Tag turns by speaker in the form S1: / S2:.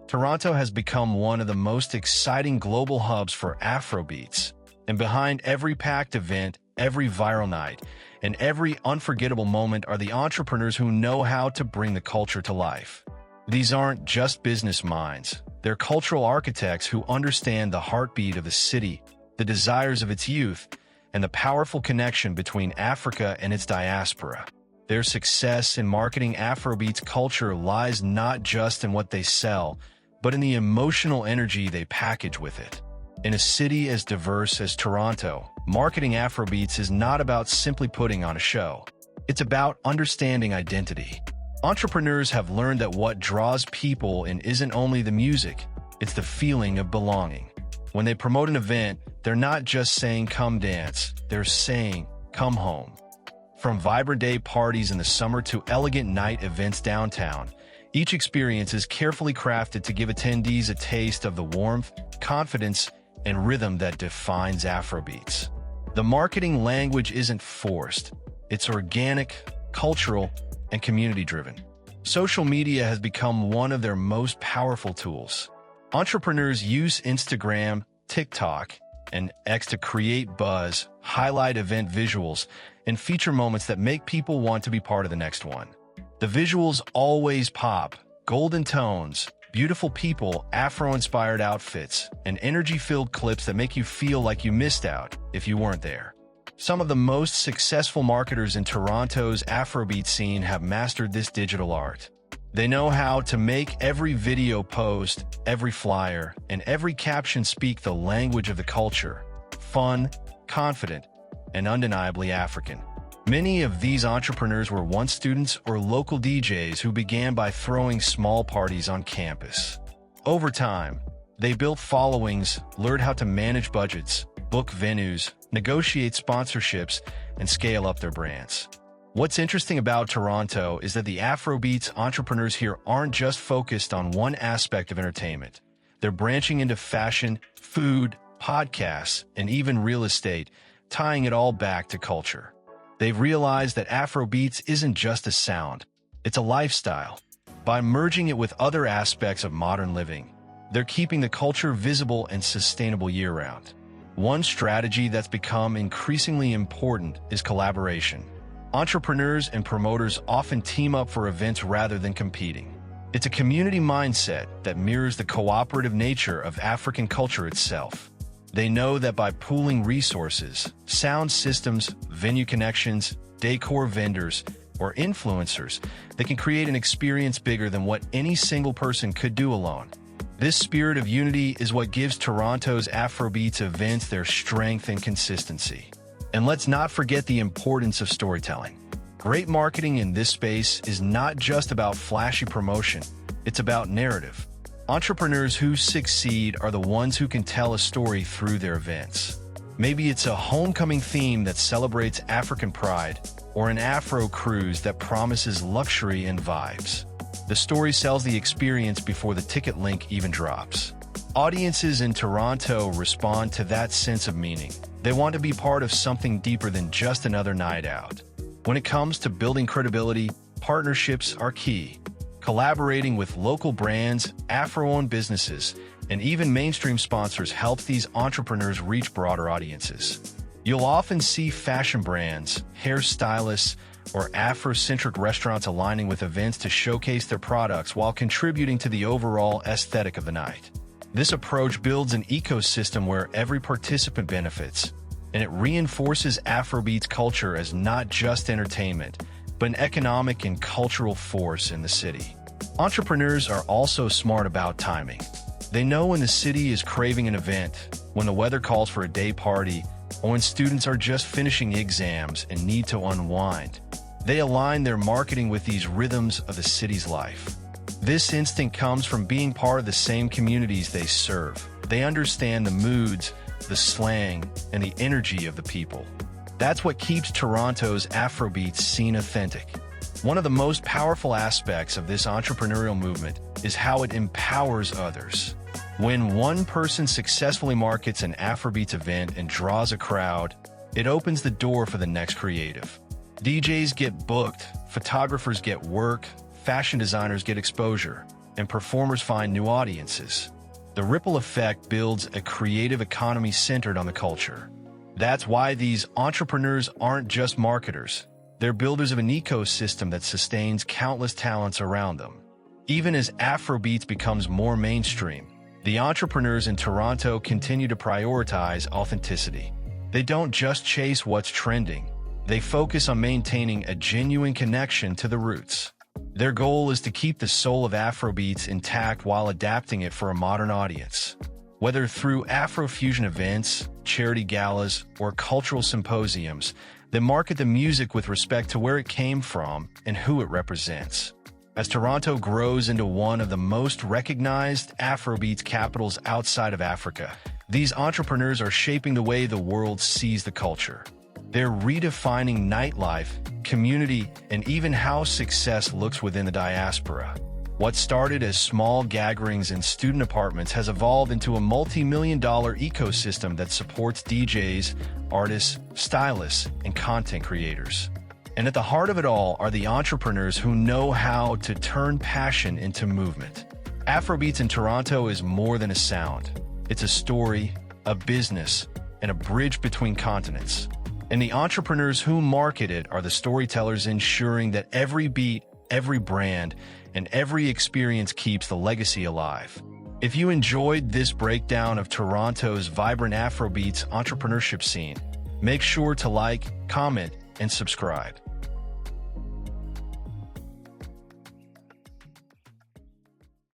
S1: Toronto has become one of the most exciting global hubs for Afrobeats. And behind every packed event, every viral night, and every unforgettable moment are the entrepreneurs who know how to bring the culture to life. These aren't just business minds. They're cultural architects who understand the heartbeat of the city, the desires of its youth, and the powerful connection between Africa and its diaspora. Their success in marketing Afrobeats culture lies not just in what they sell, but in the emotional energy they package with it. In a city as diverse as Toronto, marketing Afrobeats is not about simply putting on a show. It's about understanding identity. Entrepreneurs have learned that what draws people in isn't only the music, it's the feeling of belonging. When they promote an event, they're not just saying come dance, they're saying come home. From vibrant day parties in the summer to elegant night events downtown, each experience is carefully crafted to give attendees a taste of the warmth, confidence, and rhythm that defines Afrobeats. The marketing language isn't forced. It's organic, cultural, and community-driven. Social media has become one of their most powerful tools. Entrepreneurs use Instagram, TikTok, and X to create buzz, highlight event visuals, and feature moments that make people want to be part of the next one. The visuals always pop: golden tones, beautiful people, Afro-inspired outfits, and energy-filled clips that make you feel like you missed out if you weren't there. Some of the most successful marketers in Toronto's Afrobeat scene have mastered this digital art. They know how to make every video post, every flyer, and every caption speak the language of the culture: fun, confident, and undeniably African. Many of these entrepreneurs were once students or local DJs who began by throwing small parties on campus. Over time, they built followings, learned how to manage budgets, book venues, negotiate sponsorships, and scale up their brands. What's interesting about Toronto is that the Afrobeats entrepreneurs here aren't just focused on one aspect of entertainment. They're branching into fashion, food, podcasts, and even real estate, tying it all back to culture. They've realized that Afrobeats isn't just a sound, it's a lifestyle. By merging it with other aspects of modern living, they're keeping the culture visible and sustainable year-round. One strategy that's become increasingly important is collaboration. Entrepreneurs and promoters often team up for events rather than competing. It's a community mindset that mirrors the cooperative nature of African culture itself. They know that by pooling resources, sound systems, venue connections, decor vendors, or influencers, they can create an experience bigger than what any single person could do alone. This spirit of unity is what gives Toronto's Afrobeats events their strength and consistency. And let's not forget the importance of storytelling. Great marketing in this space is not just about flashy promotion, it's about narrative. Entrepreneurs who succeed are the ones who can tell a story through their events. Maybe it's a homecoming theme that celebrates African pride, or an Afro cruise that promises luxury and vibes. The story sells the experience before the ticket link even drops. Audiences in Toronto respond to that sense of meaning. They want to be part of something deeper than just another night out. When it comes to building credibility, partnerships are key. Collaborating with local brands, Afro-owned businesses, and even mainstream sponsors helps these entrepreneurs reach broader audiences. You'll often see fashion brands, hairstylists, or Afrocentric restaurants aligning with events to showcase their products while contributing to the overall aesthetic of the night. This approach builds an ecosystem where every participant benefits, and it reinforces Afrobeats culture as not just entertainment, but an economic and cultural force in the city. Entrepreneurs are also smart about timing. They know when the city is craving an event, when the weather calls for a day party, or when students are just finishing exams and need to unwind. They align their marketing with these rhythms of the city's life. This instinct comes from being part of the same communities they serve. They understand the moods, the slang, and the energy of the people. That's what keeps Toronto's Afrobeats scene authentic. One of the most powerful aspects of this entrepreneurial movement is how it empowers others. When one person successfully markets an Afrobeats event and draws a crowd, it opens the door for the next creative. DJs get booked, photographers get work, fashion designers get exposure, and performers find new audiences. The ripple effect builds a creative economy centered on the culture. That's why these entrepreneurs aren't just marketers. They're builders of an ecosystem that sustains countless talents around them. Even as Afrobeats becomes more mainstream, the entrepreneurs in Toronto continue to prioritize authenticity. They don't just chase what's trending. They focus on maintaining a genuine connection to the roots. Their goal is to keep the soul of Afrobeats intact while adapting it for a modern audience. Whether through Afrofusion events, charity galas, or cultural symposiums, they market the music with respect to where it came from and who it represents. As Toronto grows into one of the most recognized Afrobeats capitals outside of Africa, these entrepreneurs are shaping the way the world sees the culture. They're redefining nightlife, community, and even how success looks within the diaspora. What started as small gatherings in student apartments has evolved into a multi-million-dollar ecosystem that supports DJs, artists, stylists, and content creators. And at the heart of it all are the entrepreneurs who know how to turn passion into movement. Afrobeats in Toronto is more than a sound. It's a story, a business, and a bridge between continents. And the entrepreneurs who market it are the storytellers ensuring that every beat, every brand, and every experience keeps the legacy alive. If you enjoyed this breakdown of Toronto's vibrant Afrobeats entrepreneurship scene, make sure to like, comment, and subscribe.